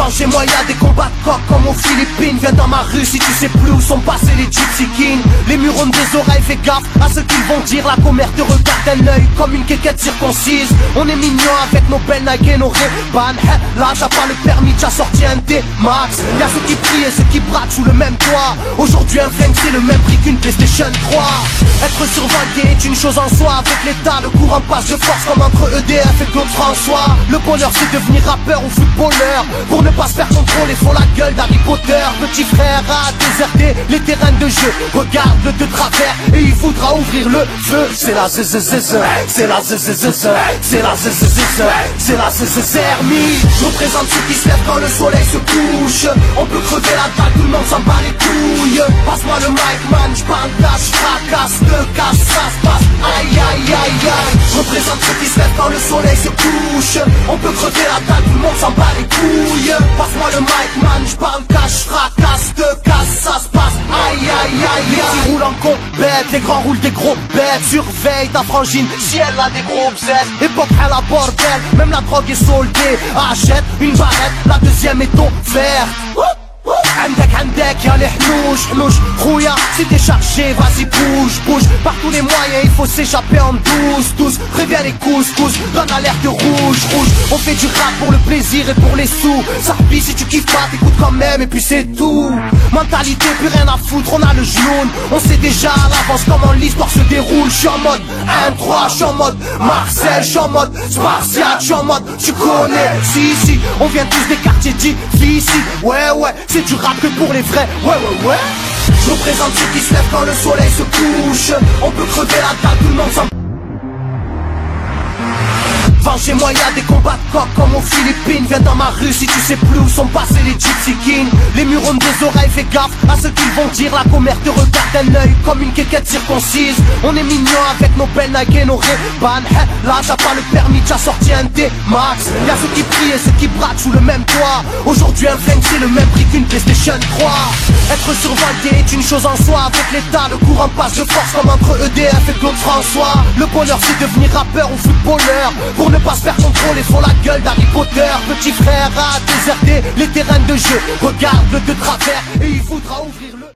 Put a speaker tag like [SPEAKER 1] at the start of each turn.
[SPEAKER 1] Chez moi y'a des combats de coq comme aux Philippines. Viens dans ma rue si tu sais plus où sont passés les Gypsy Kings. Les murs ont des oreilles, fais gaffe à ce qu'ils vont dire. La commère te regarde d'un œil comme une quéquette circoncise. On est mignon avec nos belles Nike et nos Ray-Ban. Là t'as pas le permis, t'as sorti un D-Max. Y'a ceux qui prient et ceux qui braquent sous le même toit. Aujourd'hui un flingue c'est le même prix qu'une PlayStation 3. Être surveillé est une chose en soi. Avec l'état le courant passe de force comme entre EDF et Claude François. Le bonheur c'est devenir rappeur ou footballeur. Pour ne pas se faire contrôler, font la gueule d'Harry Potter. Petit frère a déserté les terrains de jeu. Regarde-le de travers et il voudra ouvrir le feu. C'est la zzzz, c'est la zzzz, c'est la zzzz, c'est la zzzermie. Je représente ceux qui se lèvent quand le soleil se couche. On peut crever la dalle, tout le monde s'en bat les couilles. Passe-moi le mic man, j'parle cash, fracasse, le casse, ça se passe. Aïe aïe aïe aïe. Je représente ceux qui se lèvent quand le soleil se couche. On peut crever la dalle, tout le monde s'en bat les couilles. Passe-moi le mic man, j'parle cash, fracasse, te casse, ça se passe. Aïe aïe aïe. Les petits roulent en compète, les grands roulent des gros bêtes. Surveille ta frangine, si elle a des gros bzètes. Époque à la bordel, même la drogue est soldée. Achète une barrette, la deuxième est offerte. عندك يا الحنوش حنوش خويا c'est déchargé, vas-y bouge par tous les moyens il faut s'échapper en douce préviens les couscous, donne l'alerte rouge on fait du rap pour le plaisir et pour les sous Sarpi si tu kiffes pas t'écoutes quand même et puis c'est tout mentalité plus rien à foutre on a le genou on sait déjà à l'avance comment l'histoire se déroule je suis en mode 1-3 je suis en mode Marcel je suis en mode Spartiate je suis en mode tu connais si on vient tous des quartiers difficiles ouais c'est du rap que pour les vrais, ouais. Je représente ceux qui se lèvent quand le soleil se couche. On peut crever la dalle, tout le monde s'en... Chez moi y'a des combats de coq comme aux Philippines. Viens dans ma rue si tu sais plus où sont passés les Gypsy Kings. Les murs ont des oreilles, fais gaffe à ce qu'ils vont dire. La commère te regarde d'un œil comme une quéquette circoncise. On est mignon avec nos belles Nike et nos Ray-Ban. Là t'as pas le permis, t'as sorti un D-Max. Y'a ceux qui prient et ceux qui braquent sous le même toit. Aujourd'hui un flingue c'est le même prix qu'une PlayStation 3. Être surveillé est une chose en soi. Avec l'état le courant passe de force comme entre EDF et Claude François. Le bonheur c'est devenir rappeur ou footballeur. Pour ne pas se faire contrôler, font la gueule d'Harry Potter. Petit frère a déserté les terrains de jeu. Regarde-le de travers et il voudra ouvrir le